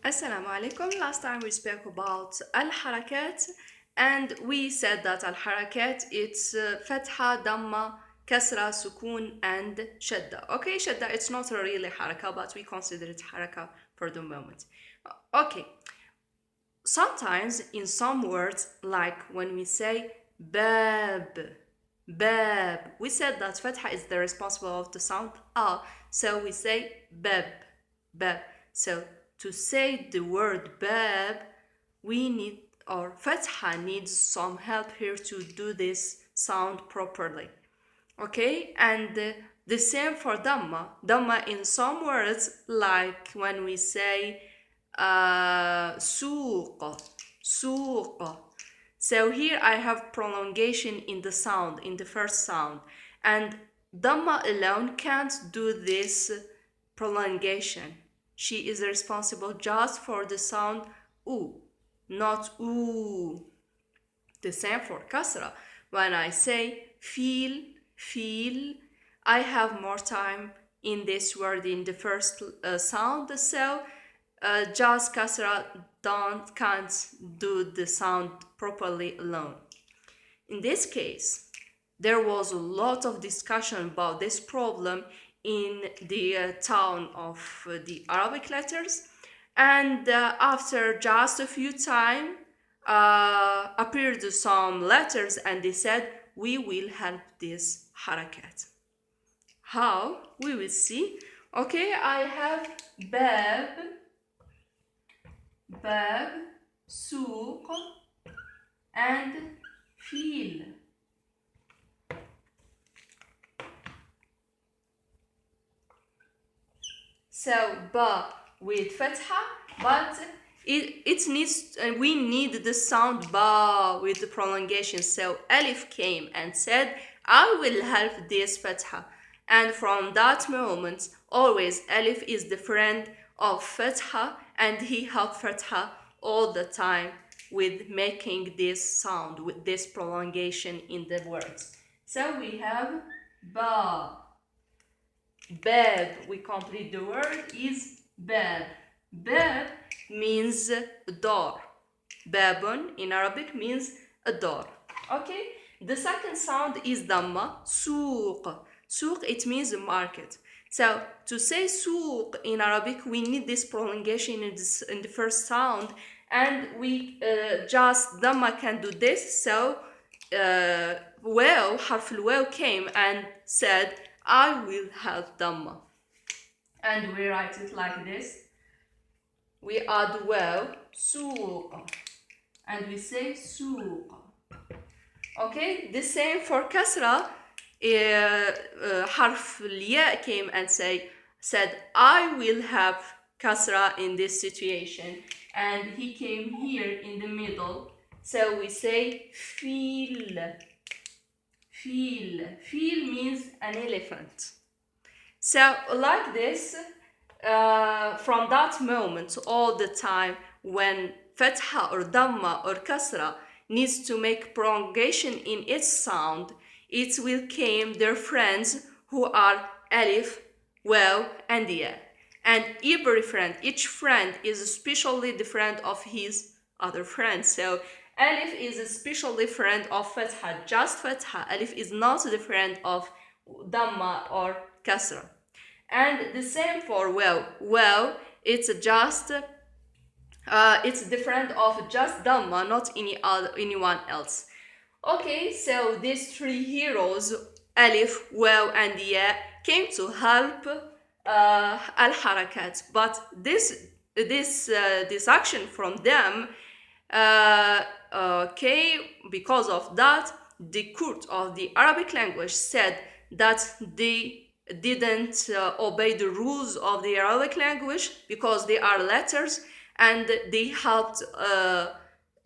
Assalamu alaikum. Last time we spoke about al-harakat and we said that al-harakat it's fatha, damma, kasra, sukun and shadda. Okay, shadda it's not a really haraka but we consider it haraka for the moment. Okay, sometimes in some words like when we say bab, bab, we said that fatha is the responsible of the sound ah, so we say bab, bab. So to say the word bab, we need or fatha needs some help here to do this sound properly. Okay, and the same for damma. Damma in some words like when we say سوق, سوق. So here I have prolongation in the sound, in the first sound, and Dhamma alone can't do this prolongation. She is responsible just for the sound oo, not oo. The same for Kasra. When I say feel, feel, I have more time in this word in the first sound, so just Kasra can't do the sound properly alone. In this case, there was a lot of discussion about this problem in the town of the Arabic letters, and after just a few time appeared some letters and they said we will help this harakat. How? We will see. Okay, I have bab, bab, سوق and feel. So ba with fatha, but it needs we need the sound ba with the prolongation. So alif came and said I will help this fatha, and from that moment always alif is the friend of fatha and he helped fatha all the time with making this sound, with this prolongation in the words. So we have ba, bab, we complete the word is bab. Bab means door. Babun in Arabic means a door. Okay, the second sound is damma, suq. Suq, it means market. So to say suq in Arabic, we need this prolongation in the first sound, and we just damma can do this. So waw, harf al-waw came and said, I will help damma. And we write it like this. We add waw, suq, and we say suq. Okay, the same for kasra. Harf al-ya came and said, I will have kasra in this situation, and he came here in the middle. So we say feel. Feel. Feel means an elephant. So like this, from that moment all the time when fatha or damma or kasra needs to make prolongation in its sound, it will came their friends who are alif, waw and ya. And each friend is especially the friend of his other friend. So alif is especially friend of fatha, just fatha. Alif is not the friend of damma or kasra. And the same for waw. Waw, it's just it's the friend of just damma, not anyone else. Okay, so these three heroes, alif, waw and ya, came to help al-harakat, but this action from them came because of that the court of the Arabic language said that they didn't obey the rules of the Arabic language because they are letters and they helped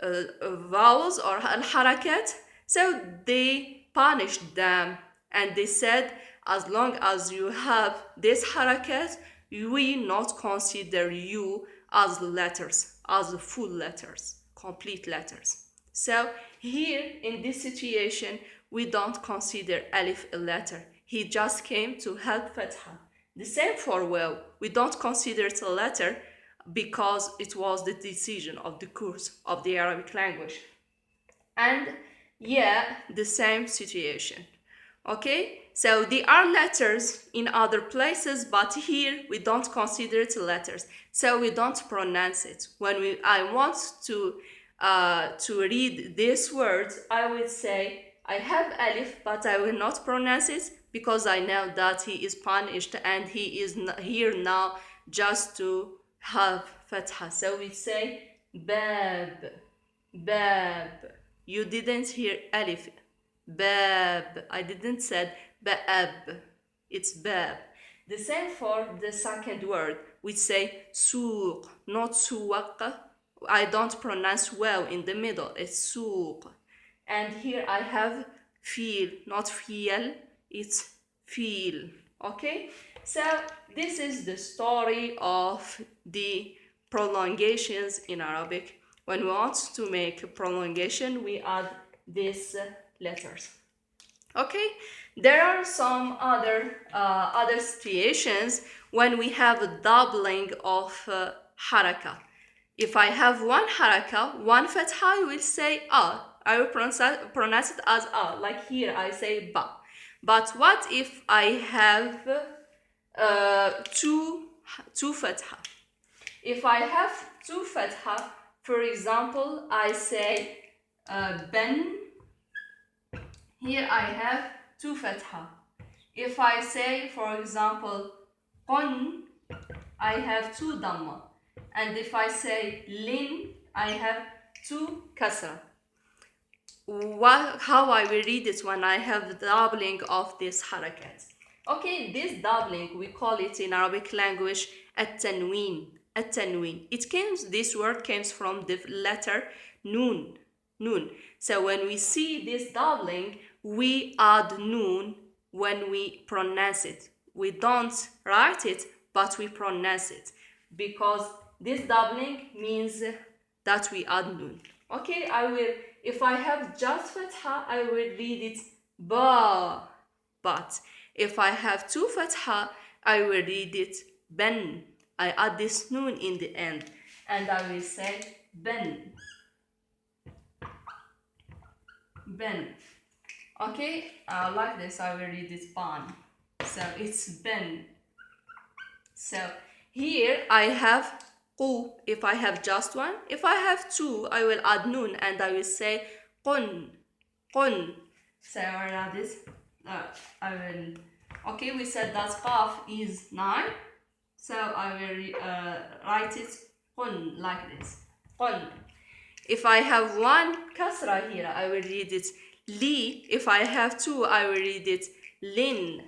vowels or al-harakat, so they punished them and they said, as long as you have this harakat, we not consider you as letters, as full letters, complete letters. So here in this situation, we don't consider alif a letter. He just came to help fatha. The same for waw. We don't consider it a letter because it was the decision of the course of the Arabic language. And yeah, the same situation. Okay, so they are letters in other places, but here we don't consider it letters, so we don't pronounce it. When I want to read this word, I will say I have alif, but I will not pronounce it because I know that he is punished and he is here now just to have fatha. So we say bab, bab. You didn't hear alif. Bab. I didn't said ba'ab. It's bab. The same for the second word. We say suq, not suwaq. I don't pronounce well in the middle. It's suq. And here I have feel, not feel. It's feel. Okay? So this is the story of the prolongations in Arabic. When we want to make a prolongation, we add these letters. Okay, there are some other situations when we have a doubling of haraka. If I have one haraka, one fatha, I will say a. I will pronounce it as a. Like here, I say ba. But what if I have two fatha? If I have two fatha, for example, I say ben. Here I have two fatha. If I say, for example, qon, I have two dhamma. And if I say lin, I have two kasra. How I will read it when I have the doubling of this harakat? Okay, this doubling, we call it in Arabic language at-tanween. At-tanween. This word comes from the letter nun. Nun. So when we see this doubling, we add nun when we pronounce it. We don't write it, but we pronounce it, because this doubling means that we add nun. Okay, if I have just fatha, I will read it ba. But if I have two fatha, I will read it ben. I add this nun in the end, and I will say ben. Ben. Okay, like this, I will read it ban. So it's ben. So here I have qu. If I have just one, if I have two, I will add nun and I will say qun. Qun. So I will add this. Okay, we said that qaf is 9. So I will write it qun like this. Qun. If I have one kasra here, I will read it li. If I have two, I will read it lin.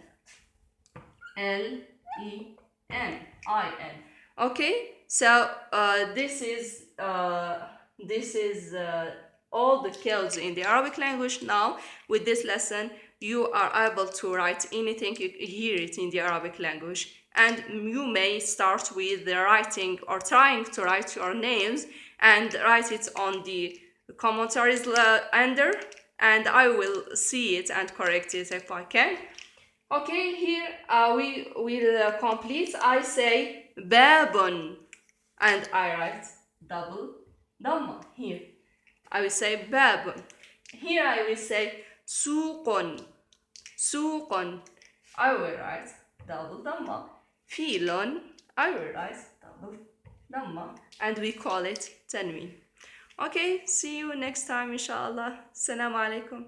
L-E-N. I-N. Okay, so this is all the codes in the Arabic language. Now, with this lesson, you are able to write anything you hear it in the Arabic language. And you may start with the writing or trying to write your names and write it on the commentaries under, and I will see it and correct it if I can. Okay, here we will complete. I say babun and I write double dhamma here. I will say babun. Here I will say suqun. Suqun. I will write double dhamma. Filon. I will write double dhamma. And we call it tanween. Okay, see you next time inshallah. Assalamu alaikum.